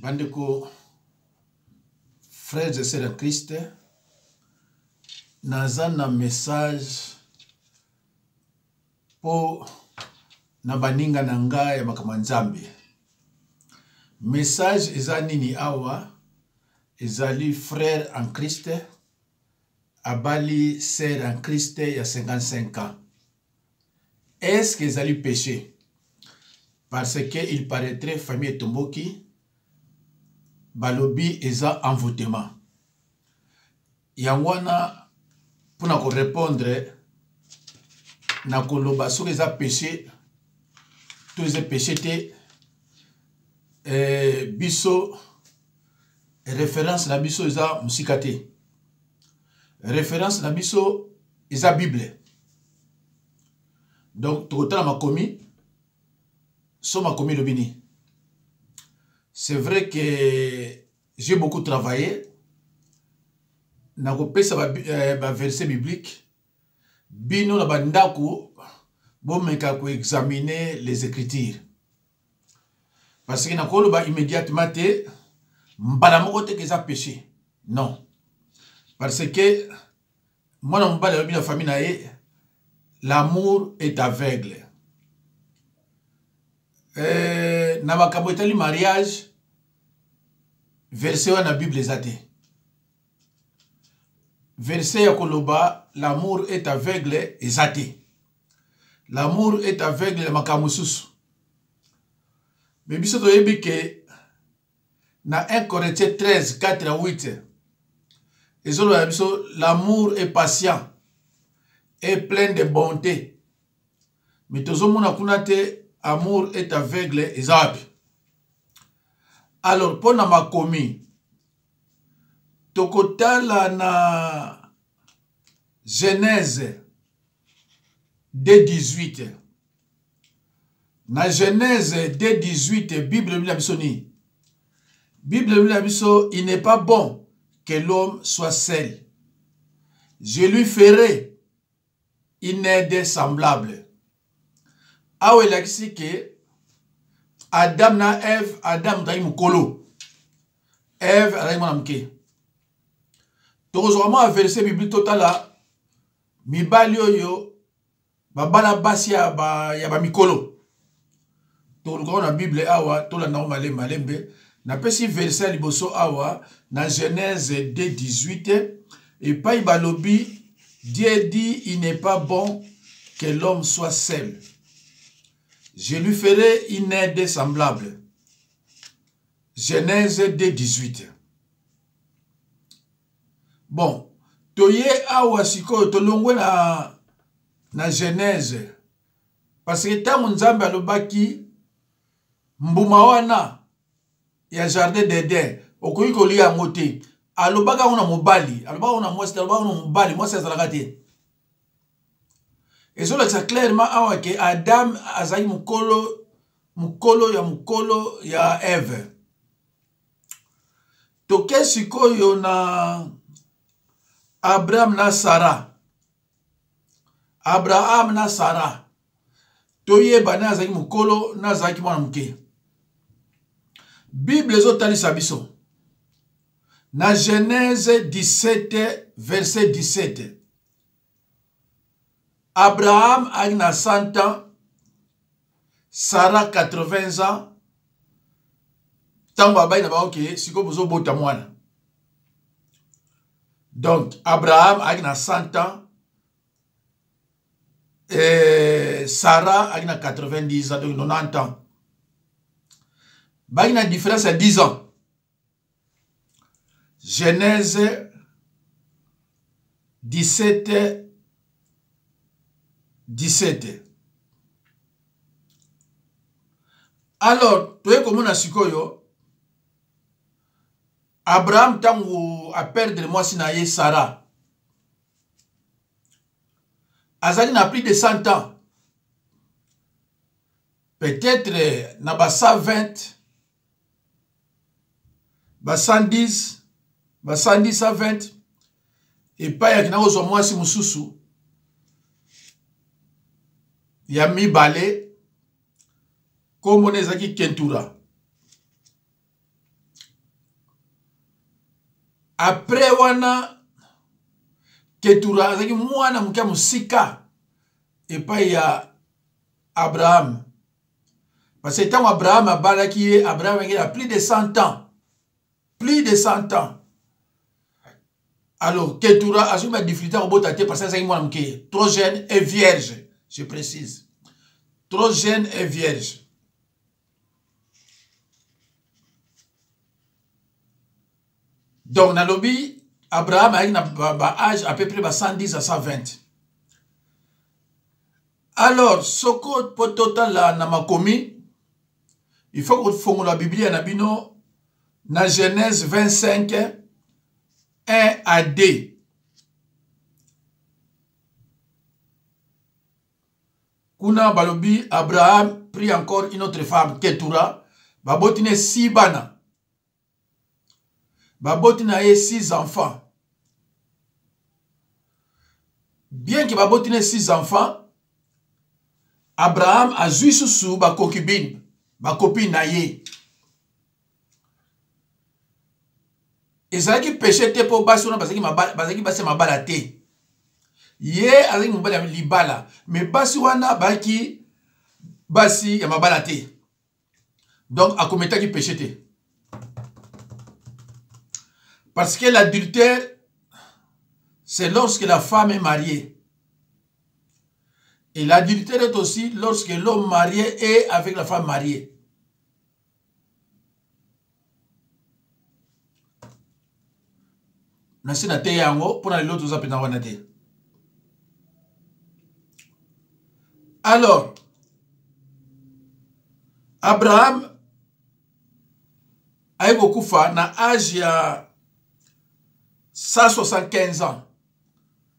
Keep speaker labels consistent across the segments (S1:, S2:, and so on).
S1: Bandeko, frères et sœurs en Christ, naza un message pour na baninga na ngai ya makamanzambe. Message eza nini awa, ezali frère en Christ, abali sœur en Christ ya 55 ans. Est-ce que ezali péché? Parce que il paraîtrait famille Tomboki balobi eza envoûtement. Yangwana pour na ko répondre na koloba soki eza péché to eza péché te biso référence na biso eza musika te. Référence na biso eza Bible. Donc tokotala makomi so makomi lobini. C'est vrai que j'ai beaucoup travaillé. Na kopesa ba verset biblique. Bino na bandako bomeka ko examiner les écritures. Parce que na koloba immédiatement te mbala moko te keza péché. Non. Parce que moi na mbala lobi na famille na ye l'amour est aveugle. Na makambo etali mariage verset na Bible ezate. Verset ya koloba l'amour est aveugle ezate. L'amour est aveugle na makambo susu. Mais biso toyebi ke na 1 Corinthiens 13 4 à 8 ezolo ya biso l'amour est patient et plein de bonté. Mais tozomona kuna te amour est aveugle ezate. Alors, pour na makomi, tokotala na Genèse 2:18. Na Genèse 2:18, Bible Bible Bible biso, il n'est pas bon que l'homme soit seul. Je lui ferai une aide semblable. Awe lakisi ke Adam na Eve, Adam tayi mukolo. Eve alayi mwana mke. Tozoma verset biblique totala mibali oyo babana basi ya ba mikolo. Toluka na Bible awa tolanda malembe na pesi verset liboso awa na Genèse 2:18 et pa balobi Dieu dit il n'est pas bon que l'homme soit seul. Je lui ferai une aide semblable. Genèse 2:18. Bon, toye awa siko tolongwe na Genèse. Parce que tango Nzambe alobaki mbuma wana ya jardin d'Eden, okoki kolia yango te. Alobaka ona mobali, alobaka ona mwasi, alobaka ona mobali, mwasi azalaka te. Et cela c'est clairement que Adam azali mukolo ya Eve. Toke sikoyo na Abraham na Sarah. Abraham na Sarah. Toye bana azali mukolo na azali mwana muke. Bible ezotalisa biso. Na Genèse 17 verset 17. Abraham a 100 ans, Sarah 80 ans. Tango abayi na ba ok, siko bozo bota mwana. Donc Abraham a 100 ans, Sarah a 90 ans, donc 90 ans. Ba ina différence à 10 ans. Genèse 17 17. Alors, tu es comme on sikoyo, Abraham tango a perdre moi sinaye Sarah. Azali n'a plus de 100 ans. Peut-être na ba 120, ba 110, ba 110 à 20. Et pas ya kina ozo moi si mususu. Ya mibale comme on ezaki kentura. Après wana Ketura azaki mwana mukia musika et pas il y a Abraham. Parce que tant Abraham a balaki, Abraham il a plus de 100 ans. Plus de 100 ans. Alors, Ketura a eu ma difficulté au bout de parce que c'est moi qui trop jeune et vierge, je précise. Trop jeune et vierge. Donc, dans le lobby, Abraham a un âge à peu près 110 à 120. Alors, ce que pour total là, n'a pas commis, il faut que vous la Bible en abino, dans Genèse 25, 1 à 2. Kuna balobi, Abraham prit encore une autre femme, Ketura, babotine 6 bana. Babotine a 6 enfants. Bien que babotine 6 enfants, Abraham a joué sous ba concubine, ba copine na ye. Et ça qui péché te pour basuna parce que basi mabala te. Ye avec mobala libala, mais basi wana baki basi ya mabala te. Donc a commettre qui péché te. Parce que l'adultère c'est lorsque la femme est mariée. Et l'adultère est aussi lorsque l'homme marié est avec la femme mariée. Alors, Abraham a eu beaucoup fa na âge ya 175 ans,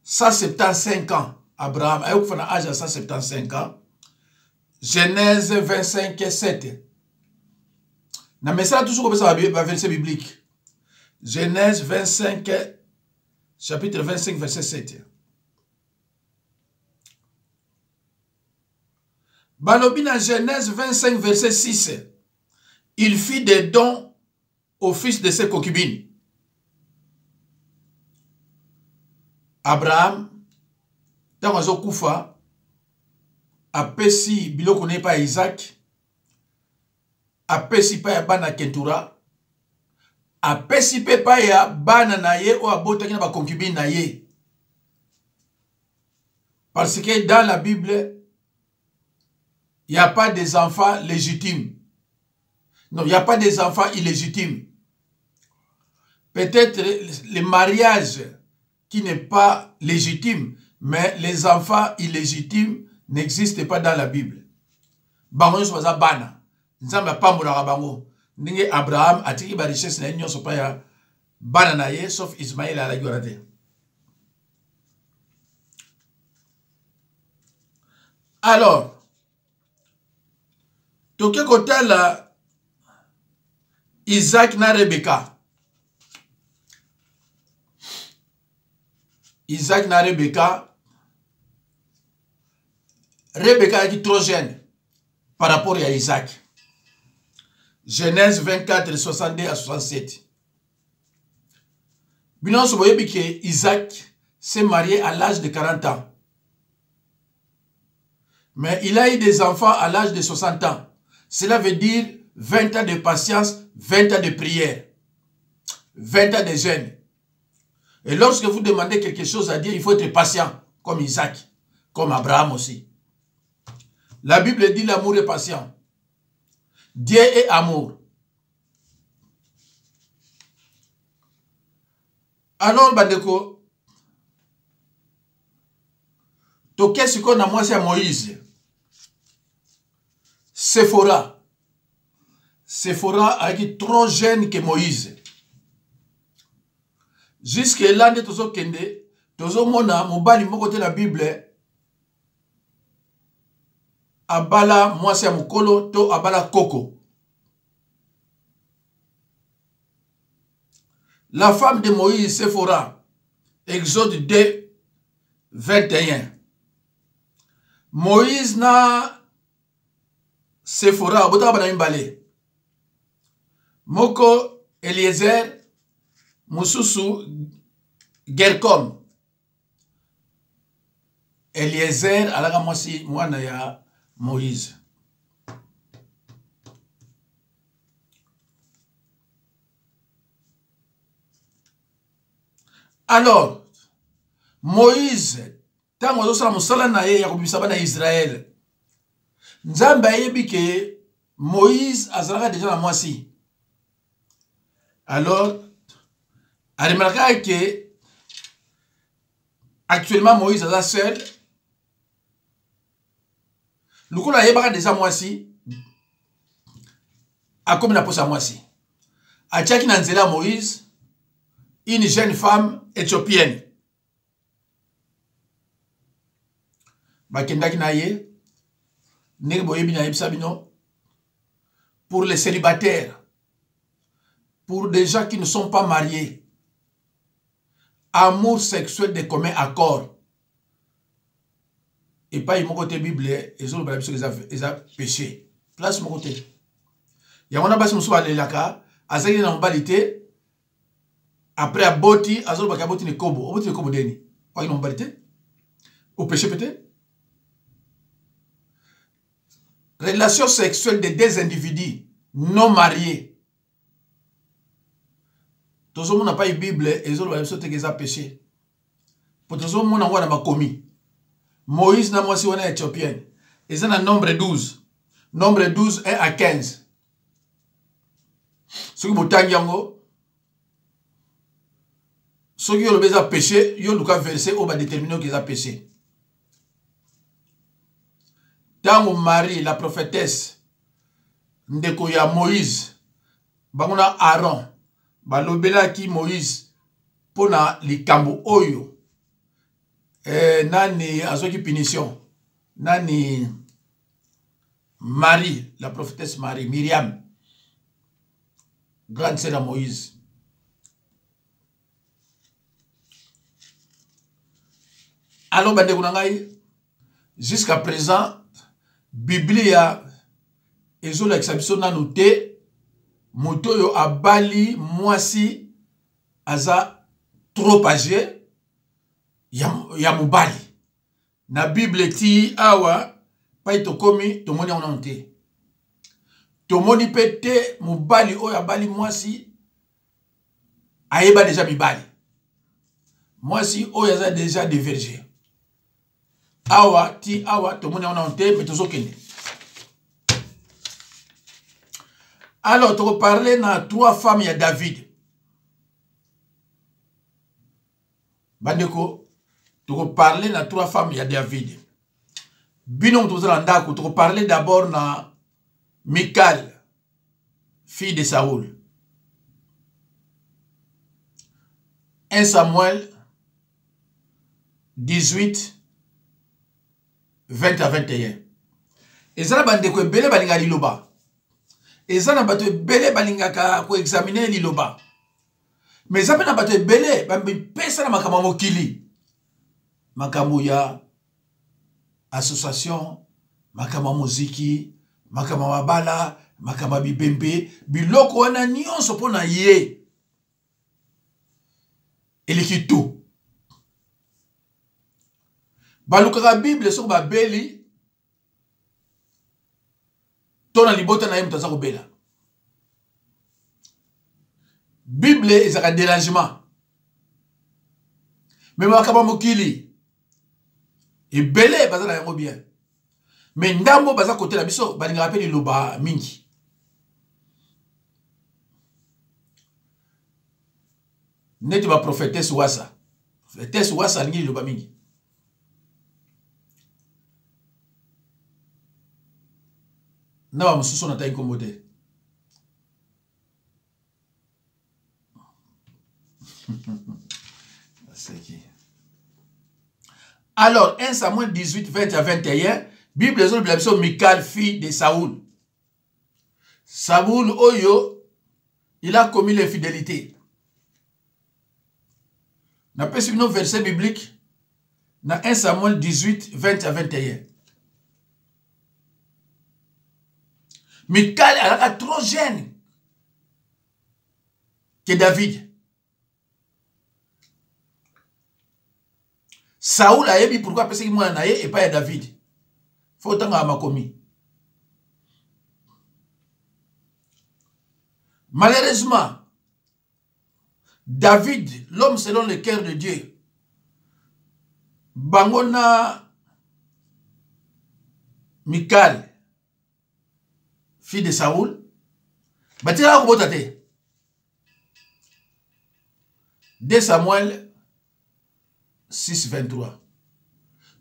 S1: 175 ans. Abraham a eu beaucoup fa na âge ya 175 ans. Genèse 25, 7. Na message toujours comme ça va verset biblique. Genèse 25, chapitre 25, verset 7. Balobi dans Genèse 25, verset 6. Il fit des dons au fils de ses concubines. Abraham, dans un koufa, apesi biloko ne pas Isaac, apesi pa ya bana Ketura, apesi pe pa ya bana na ye ou abotaki na ba concubine na ye. Parce que dans la Bible, il n'y a pas des enfants légitimes. Non, il n'y a pas des enfants illégitimes. Peut-être le mariage qui n'est pas légitime, mais les enfants illégitimes n'existent pas dans la Bible. Bango so baza bana. Nzamba pambola bango. Ninge Abraham atiki ba richesse na nyoso pa ya bana na ye sauf Ismaël ala yorate. Alors, toke kotala Isaac na Rebecca. Isaac na Rebecca. Rebecca est trop jeune par rapport à Isaac. Genèse 24, 62 à 67. Binon se voyait que Isaac s'est marié à l'âge de 40 ans. Mais il a eu des enfants à l'âge de 60 ans. Cela veut dire 20 ans de patience, 20 ans de prière, 20 ans de jeûne. Et lorsque vous demandez quelque chose à Dieu, il faut être patient, comme Isaac, comme Abraham aussi. La Bible dit l'amour est patient. Dieu est amour. Alors, Bandeko, to qu'est-ce qu'on a moi c'est Moïse. Séphora a été trop jeune que Moïse. Jusque là, nous avons kende, tozo mona mobali moko te la Bible. Abala moi c'est mukolo to abala koko. La femme de Moïse, Séphora, Exode 2, 21. Moïse na Séphora, bota bana imbale. Moko Eliezer, Moussousou Gercom. Eliezer alaka mwasi mwana ya Moïse. Alors, Moïse, tango azosala mosala na ye ya kobimisa bana Israël, Nzambe ayebi ke Moïse azalaka déjà na mwasi. Alors, aremaraka ke actuellement Moïse aza seul. Lokola ayebaka déjà mwasi, akomi na posa mwasi. Atiaki na nzela Moïse une jeune femme éthiopienne. Bakendaki na ye, ndenge boyebi na yebisa bino, pour les célibataires, pour des gens qui ne sont pas mariés, amour sexuel de commun accord. Et pas mon côté Bible, ils ont péché. Place mon côté. Il y a un abbas qui a lelaka, azali na mbalité. Après à boti, azol bakaboti ne kobo, oboti ne kobo deni. Pas une mbalité. Au péché peut-être. Relation sexuelle de deux individus non mariés. Tout le monde n'a pas eu Bible et ils ont péché. Pour tout le monde, on a commis. Moïse n'a pas été éthiopien. Ils ont un nombre 12. Nombre 12, 1 à 15. Ce qui est yango, ceux qui ont péché, ils ont versé au bas déterminé qu'ils ont péché. Tango Marie, la prophétesse, ndeko ya Moïse, bangona Aaron, balobela ki Moïse, pona likambo oyo, nani azoki punition, nani Marie, la prophétesse Marie, Myriam, grande sœur de Moïse. Alors, bandeko nangai, jusqu'à présent, Biblia ezola exabiso na noté moto yo abali mwasi aza trop âgé ya mobali na Bible ti awa pa itokomi tomoni ona noté tomoni pete mobali oyo abali mwasi ayeba déjà mibali mwasi oyo aza déjà dévergé. Awa ti awa tomoni ona noté mais tozokende. Alors, tu vas parler dans 3 femmes, il y a David. Bandeko, tu vas parler dans 3 femmes, il y a David. Binon, tu vas parler d'abord dans Michal, fille de Saoul. 1 Samuel 18, 20 à 21. Et ça, bandeko, bele balinga liloba. Et ça, bato ebele balingaka ko examiner liloba. Mais ça na bato ebele pesa na makambo mokili. Makambo ya association, makambo muziki, makambo mabala, makambo bibembe, biloko wana nyonso pona ye. Eliki tout. Balukaka Bible so ba beli tona libota na yem taza kobela. Bible est un dérangement. Mais makaba mokili et belé bazala yango bien. Mais ndambo baza côté la biso balinga rappeli loba mingi. Neti ba prophétesse wasa. Prophétesse wasa lingi loba mingi. Na mususu na tayi komode. Alors, 1 Samuel 18, 20 à 21, Bible est Michal, fille de Saoul. Saoul, Oyo, il a commis l'infidélité. On a un verset biblique dans 1 Samuel 18, 20 à 21. Michal, elle est trop jeune que David. Saoul a yebi pourquoi parce qu'il m'a naïe et pas David. Faut autant à ma commis. Malheureusement, David, l'homme selon le cœur de Dieu, Bangona Michal, fille de Saoul, Batira Kobotate. 2 Samuel 6, 23.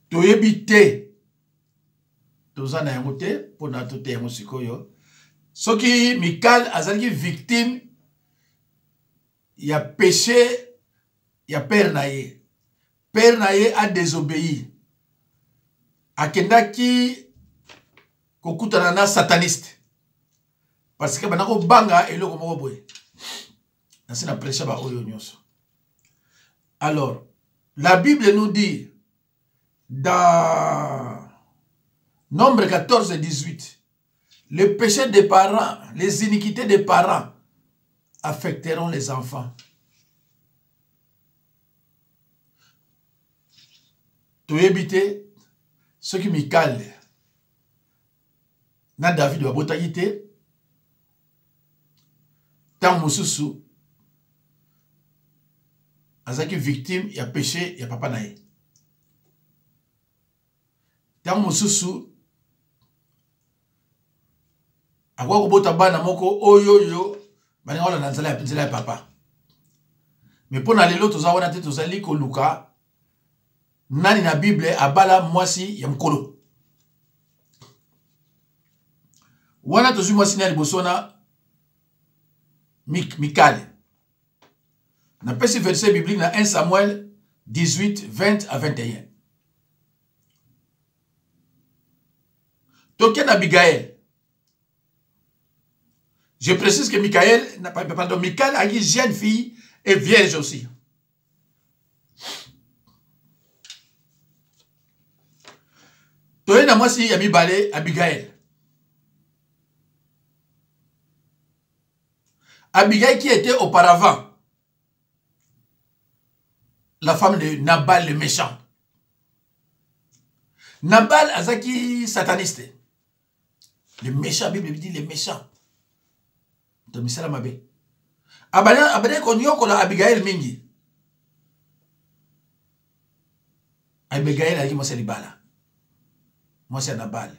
S1: Toyebite, tozana yangote, pour natote yangosikoyo. Soki Michal azalaki victime, il a péché, il a père naïe. Père naïe a désobéi. Akendaki kokutanana sataniste. Parce que banako banga eloko moko boye. Nasi na prêcher ba oyo nyonso. Alors, la Bible nous dit dans Nombre 14 et 18, le péché des parents, les iniquités des parents affecteront les enfants. Tu éviter ce qui me calme. Na David wa botagite. Tant mususu. Azaki victime, il y a péché, il y a papa naïe. Tant mususu. Agwa kobota bana moko oyoyo. Bani wala nanzala ya pinzela ya papa. Mais pour n'aller l'autre, on a dit que Zali Koluka, nani na Bible abala mwasi ya mkolo. Wana tozu mwasi na libosona Michal. Na pesi verset biblique na 1 Samuel 18, 20 à 21. Token Abigail. Je précise que Michal a une jeune fille et vierge aussi. Toyena moi si Yami Balé Abigail. Abigail qui était auparavant la femme de Nabal le méchant. Nabal azaki sataniste. Le méchant, Bible dit le méchant. De misala mabe. Abane konyo kola Abigail mingi. Abigail aji mwase libala. Mwase Nabal.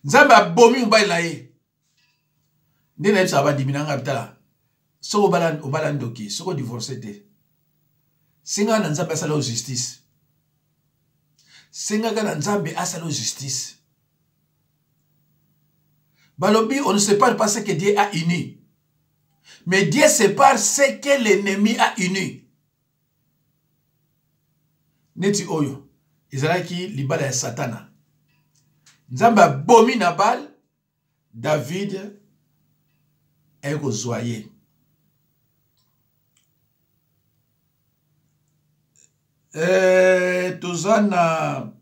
S1: Nzamba abomi mbayi na ye. Ndena yipsa abandi minanga bitala. Soko obala ndoki, soko divorce te. Singa na nzambe asala justice. Singa na nzambe asala justice. Balobi, on ne sépare pas ce que Dieu a uni. Mais Dieu sépare ce que l'ennemi a uni. Neti oyo. Israël libala ya satana. Nzamba bomi Nabal. David est joyeux. Tozana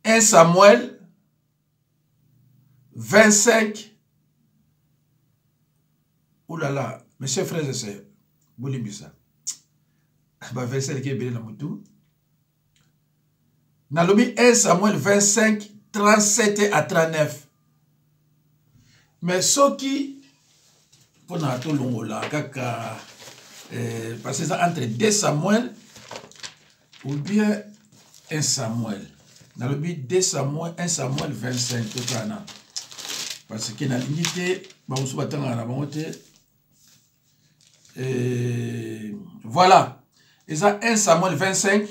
S1: 1 Samuel 25. Ouh là là, mes chers frères et sœurs, Boulimbisa. Verset qui est bien dans mon tout. Nalobi 1 Samuel 25, 37 à 39. Mais ce qui, pour nous tout long là, parce que c'est entre 2 Samuel ou bien 1 Samuel. Nalobi 2 Samuel, 1 Samuel 25, tout ça. Parce que na limité, voilà. Et ça 1 Samuel 25,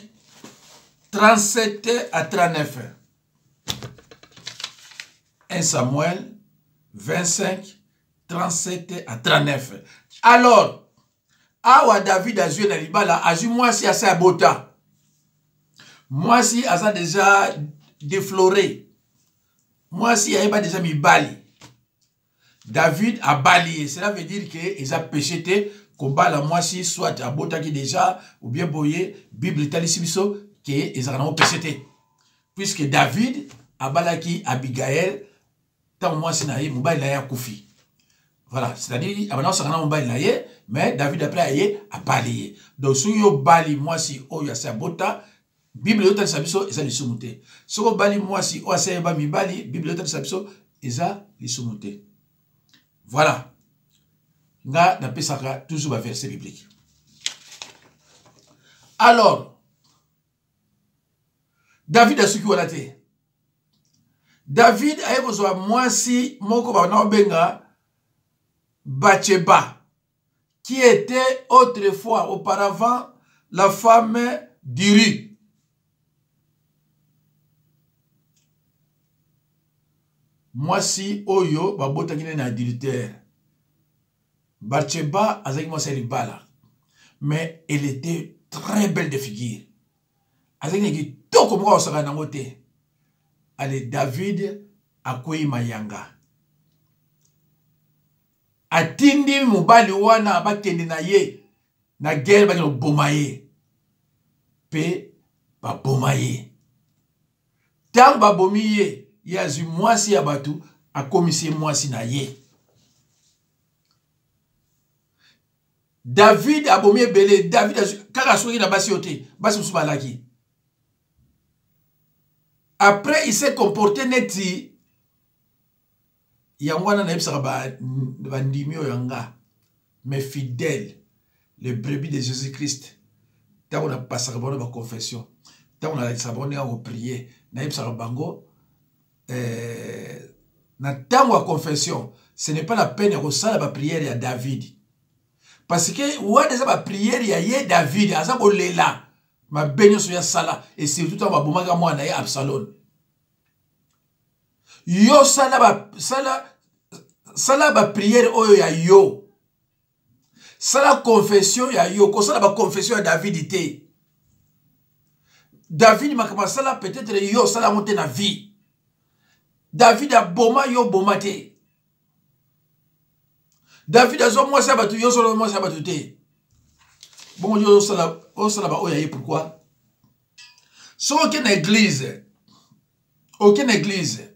S1: 37 à 39. 1 Samuel 25, 37 à 39. Alors, awa David a joué dans l'ibala, a joué moi si à sa bota. Moi si à ça déjà défloré. Moi si il n'y a pas déjà mis bali. David a balayé. Cela veut dire qu'ils ont péché combat la moitié, soit à bota qui déjà, ou bien boyé, Bible talisibiso, qu'ils ont péché. Puisque David a balaki Abigail, tant moi c'est naïe, mobile naïe koufi. Voilà, c'est-à-dire, avant ça, on a mobile naïe, mais David après aye a balayer. Donc si yo bali moi si oyo asa bota Bible yota sabiso eza lisumu te. Soko bali moi si o asa ba mi bali Bible yota sabiso eza lisumu te. Voilà. Nga na pesaka toujours ba verset biblique. Alors David a suki wana te. David a kozwa mwasi moko ba benga Bathsheba, qui était autrefois, auparavant, la femme d'Uri. Mwasi oyo babota kine na adultère. Bathsheba azaki mwasi libala, mais elle était très belle de figure. Azaki ki toko moko osaka nango te. Ale David akwei mayanga. Atindi mobali wana bakende na ye na guerre bakeno boma ye pe ba boma ye. Tant ba bomi ye yazi mwasi ya batu akomisi mwasi na ye. David abomi ebele. David kaka soki na basi yote basi musu balaki. Après il s'est comporté neti Yangwana na yebsaka ba ndimi yanga, mais fidèle, le brebis de Jésus-Christ. Tant on a passé ba confession, tant on a sabonné à prier, na yebsaka bango na tango à confession, ce n'est pas la peine de resala ba prière à David. Parce que ouais déjà ba prière ya David, asa ko lela, ma benyo so ya sala et surtout tant ba bomaka mwana ya Absalom. Yo sala ba prière oyo ya yo. Sala confession ya yo. Ko sala ba confession ya David te. David makama sala peut-être yo sala monte na vie. David a boma yo boma te. David a zo moi sa batu yo solo moi sa batu te. Bon yo sala ba oyo ya pourquoi? So aucune église. Aucune église.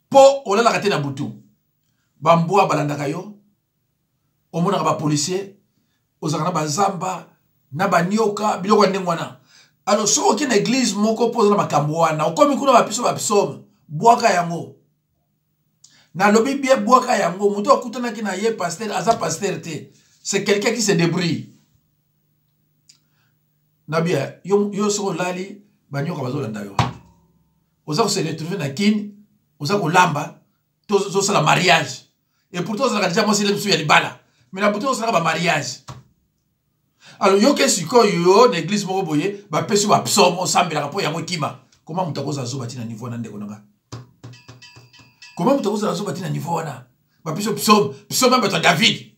S1: Po olala kate na butu bambwa balandaka yo omonaka ba policier ozaka na bazamba na banioka biloko ndenge wana. Alors so aucune église moko pose na makambo wana okomi kuna ba piso ba psaume bwaka yango na lobi bien bwaka yango muto okutana ki na ye pasteur aza pasteur te, c'est quelqu'un qui se débrouille na bien yo so lali banioka bazolanda yo oza ko se retrouver na kini oza kolamba to sala mariage et pourtant ça déjà moi c'est le ya libala mais la pourtant ça ba mariage. Alors yo ke siko yo l'église moko boye ba peso ba psaume osambela po yango kima comment mutakoza zo batina niveau na ndeko nanga comment mutakoza zo batina niveau wana ba peso psaume ba David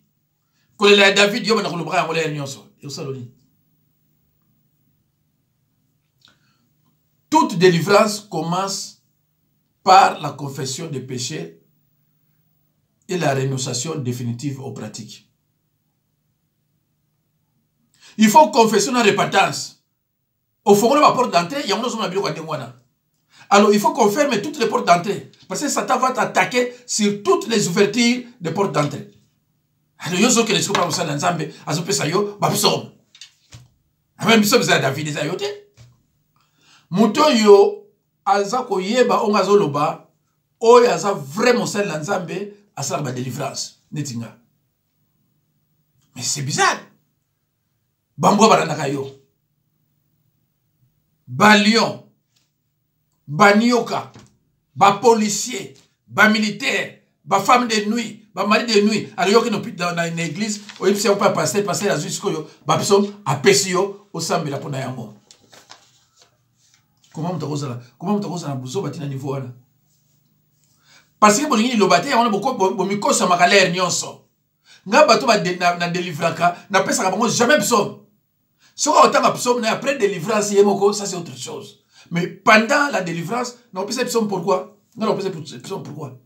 S1: ko le David yo bana ko lobra yango le nyonso yo saloni. Toute délivrance commence par la confession des péchés et la rénonciation définitive aux pratiques. Il faut confesser la repentance. Au fond de la porte d'entrée, il y a un. Alors il faut qu'on ferme toutes les portes d'entrée. Parce que Satan va t'attaquer sur toutes les ouvertures des portes d'entrée. Alors il y a que les gens qui sont ensemble, ils ont fait ça, ils ont même David, ils ont fait. Mouton yo aza koyeba onga zoloba oyo aza vraiment celle la nzambe asala ba délivrance netinga. Mais c'est bizarre. Bambo barandaka yo. Ba lion, ba nioka, ba policier, ba militaire, ba femme de nuit, ba mari de nuit. Alors yo qui dans une église, o yipsi on pas passer la jusqu'au yo, ba psom apesi yo osambela pona yango. Comment mutakoza na buzo batina niveau wana? Parce que bolingi lobate ya wana boko mikosa makalere nyonso. Nga bato ba na délivraka na pesa ka bango jamais psaume. Soko otanga psaume na après délivrance yemoko ça c'est autre chose. Mais pendant la délivrance, na pesa psaume pourquoi? Nga na pesa psaume pourquoi?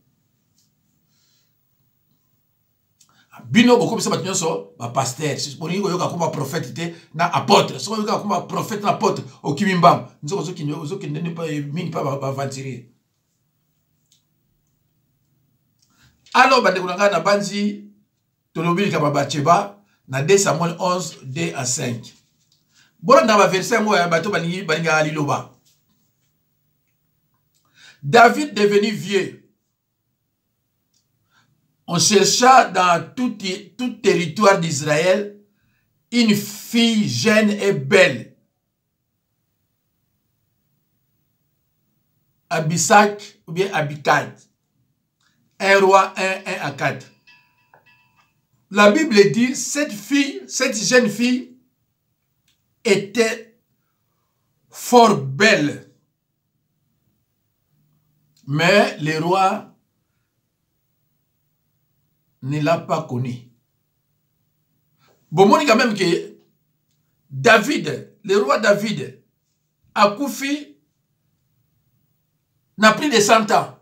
S1: Bino boko pesa bato nyonso ba pasteur, bolingi yoka kuma prophète te na apôtre. Soko yoka kuma prophète na apôtre okimimbam. Nzoko zoki nene pa mini pa ba aventurer. Alors bande kunanga na banzi tolobi ka Bathsheba na 2 Samuel 11 2 à 5. Bon dans le verset moi bato balinga aliloba. David devenu vieux. On chercha dans tout territoire d'Israël une fille jeune et belle. Abisak ou bien Abikad. 1 roi 1 à 4. La Bible dit cette jeune fille était fort belle. Mais le roi ne l'a pas connue. Bon, on dit quand même que David, le roi David, a couffé, n'a plus de 100 ans.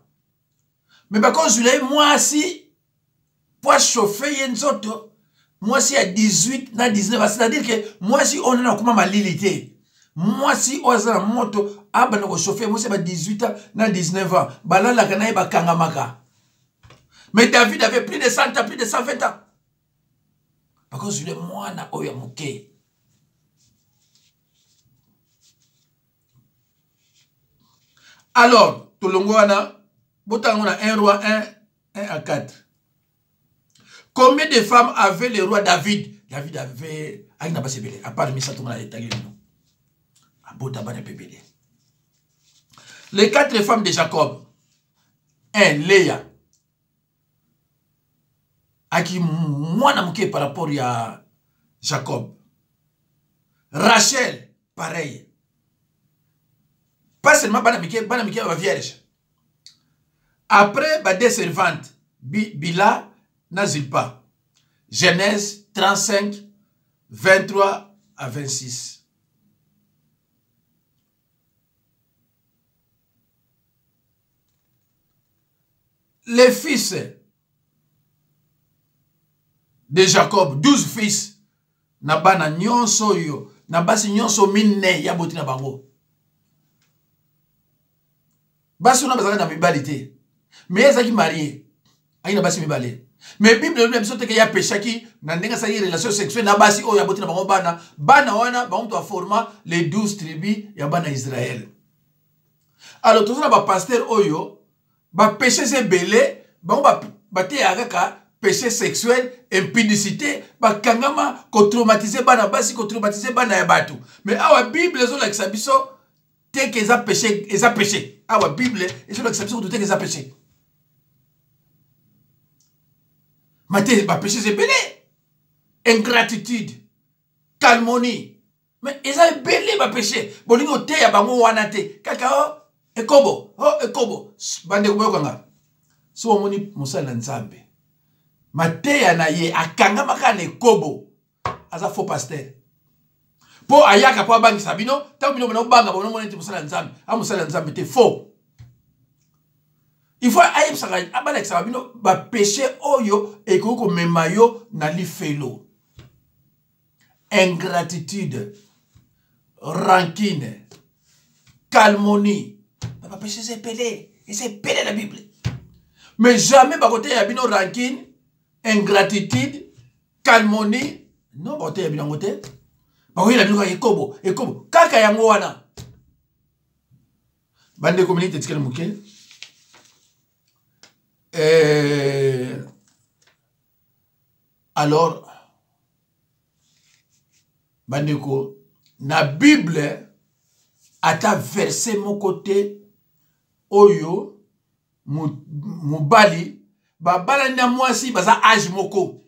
S1: Mais par contre, je l'ai, moi, si, pour chauffer, une autre, moi, si à 18, na 19, c'est-à-dire que moi, si on a comment ma lilité, moi, si on a une moto, ah, ben, on chauffer, moi, c'est à 18 ans, na 19 ans, bah là, la canaille, bah, kangamaka. Mais David avait plus de 100 ans, plus de 120 ans. Par contre, je l'ai, moi, na oya mouké. Alors, Tolongwana, on a 1 roi 1 à 4. Combien de femmes avait le roi David? David avait... À part Missa, tout le monde a été les 4 femmes de Jacob. 1. Léa. A qui moi n'a manqué par rapport à Jacob. Rachel, pareil. Pas seulement Banamike va vierge. Après, des servantes, Bila, Nazilpa. Genèse 35, 23 à 26. Les fils de Jacob, 12 fils, Nabana nyonso yo, Nabasi nyonso minne ya boti na bango. Basi on a besoin de mibalité. Mais il y a qui marié. Il y a basi mibale. Mais la Bible même sote que y a péché qui na ndenga sa relation sexuelle na basi o ya boti na bango bana wana ba on doit former les 12 tribus ya bana Israël. Alors tout ça ba pasteur oyo ba péché c'est belé ba on ba te akaka péché sexuel, impudicité, ba kangama ko traumatiser bana basi ko traumatiser bana ya batu. Mais la Bible zo la kisabiso te que ça péché, et ça péché. Ah ouais, Bible, et sur l'exception de te que ça péché. Mais te ba péché c'est belé. Ingratitude, calmonie. Mais et ça belé ba péché. Bolingo te ya bango wanate. Kakao ekobo, ekobo. Bande ko kanga. So moni musala nzambe. Mateya na ye akanga makane kobo. Aza faux pasteur. Po ayaka po bangi sabino, ta bino na banga bono monete musala nzambe. A musala nzambe te faux. Il faut ayeb saka abala sabino ba péché oyo e ko memayo na lifelo. Ingratitude, rancune, calmonie. Ba péché c'est pelé, et c'est pelé la Bible. Mais jamais ba côté ya bino rancune, ingratitude, calmonie, non ba côté ya bino côté. Oui, la bino ekobo, ekobo. Kaka yango wana. Bande communauté tikele muke. Alors, bandeko, na Bible, ata verset mon côté, oyo, mubali, babala na mwasi, baza âge moko.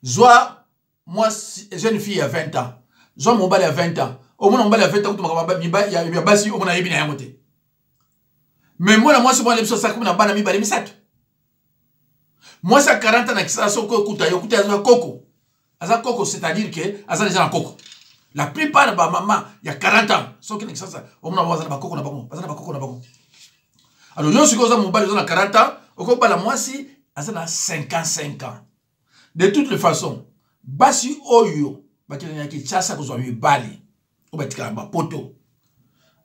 S1: Zwa, moi, jeune fille à 20 ans. Zwa mobali à 20 ans. Au moins, mobali à 20 ans, il y a basi, au moins, il y a un mais moi, moi, c'est moi, je suis comme un banami, moi, ça 40 ans, ça, c'est coco. C'est-à-dire que, ça, déjà, coco. La plupart de ma maman, il y a 40 ans. Sauf que ça, on a coco, alors, je suis comme ça, mon bal, il a 40 ans. Au coco, moi, si, ça a 55 ans. De toutes les façons, basi oyo, bakile nyaki chasa kozwa mibali, ou batika ba poto.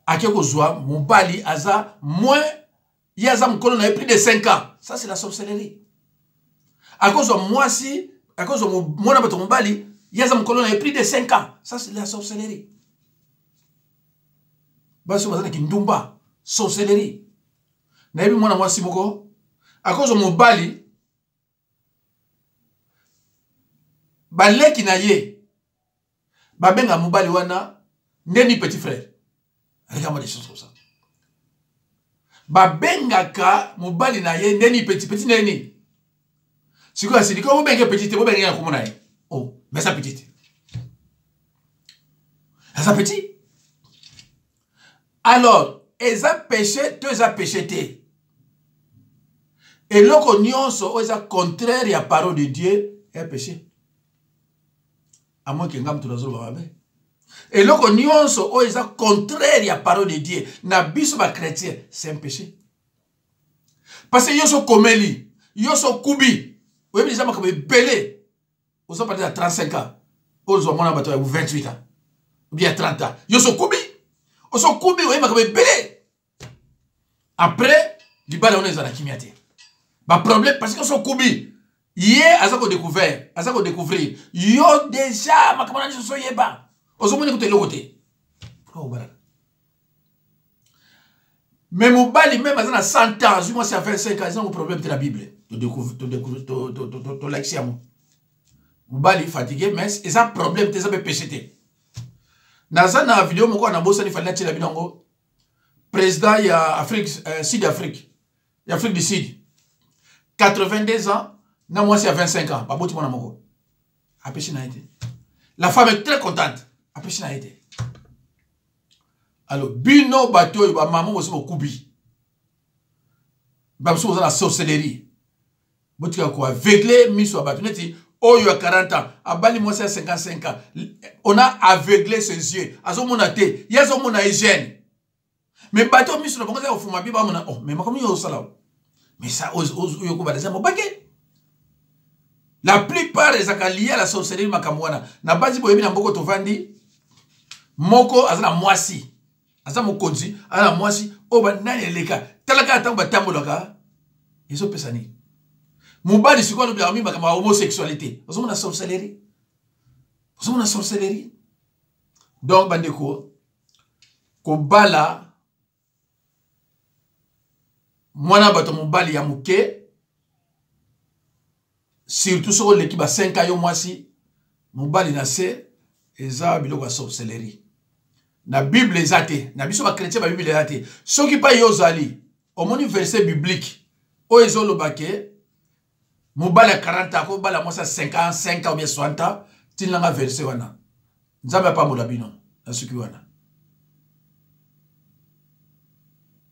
S1: Ake kozwa mobali aza moins yaza mkolo na plus de 5 ans. Ça c'est la sorcellerie. À cause de moi si, à cause de mon abato mobali, il y a un colon plus de 5 ans. Ça, c'est la sorcellerie. Baso bazana ki ndumba, sorcellerie. Na yebi mwana mwasi moko, à cause de mobali, baleki na ye, babenga mobali wana, neni petit frère. Regarde-moi des choses comme ça. Babenga ka mobali na ye, neni petit neni. Si quoi, c'est dit, quand vous bengez petit, vous bengez un comment naïe. Oh, mais ça petite. Ça petit. Alors, ils ont péché, ils ont péché. Et l'autre nyonso, ils ont contraire à la parole de Dieu, et péché. À moins qu'il y ait un peu. Et l'autre nyonso, ils ont contraire à la parole de Dieu. Na biso ba chrétien, c'est un péché. Parce que yoso komeli, yoso kubi. Vous avez déjà comme belé. Vous avez parlé de 35 ans. Vous avez 28 ans. Ou bien 30 ans. Yoso kubi. Yoso kubi, vous avez comme belé. Après, du bas, on est dans la chimiate. Le problème, parce que yoso kubi, hier, à ça qu'on découvert, à ça qu'on découvrir, yo déjà, ma camarade, je suis pas. Vous avez écouté le côté. Mais mon bali, même à 100 ans, moi, c'est à 25 ans, ils ont un problème de la Bible. Tu découvres, l'examen. Mon bali fatigué, mais ils ont un problème, ils ont un péché. Dans la vidéo, moi, il fallait tirer la vidéo. Président, il y a Afrique, Sud-Afrique. Il y a Afrique du Sud. 82 ans, non, moi, c'est à 25 ans. Pas beau, tu m'en as mon go. La femme est très contente. Après, n'a été. Alors, bino bateau, maman aussi au kubi. Bamso dans la sorcellerie. Botika quoi, aveuglé, mis sur bateau. Neti, oh, il y a 40 ans. Abali moi c'est 55 ans. On a aveuglé ses yeux. Azo mon athée. Il y a son mon hygiène. Mais bateau mis sur le bon au fond ma bible mon oh, mais comment yo sala. Mais ça ose yo ko balaza mo baké. La plupart des akaliés à la sorcellerie makamwana. Na basi boyebi na mboko tovandi. Moko azana mwasi. Asa mokonzi, ana mwasi, oba nani eleka. Talaka atamba tambolaka. Ils ont pesani. Moubali c'est quoi le blâme ma homosexualité. Vous avez la sorcellerie. Vous avez la sorcellerie. Donc bandeko ko bala mwana bato mobali ya muke surtout sur l'équipe à 5 ans yo mwasi mobali na se eza biloko ya sorcellerie. Na Bible ezate, na biso ba chrétien ba Bible ezate. Soki pa yozali, au moni verset biblique, o ezolo bake, mobala 40 ans, ko bala mosa 55 ans ou bien 60 ans, tinlanga verset wana. Nzambe pa mola bino, na suki wana.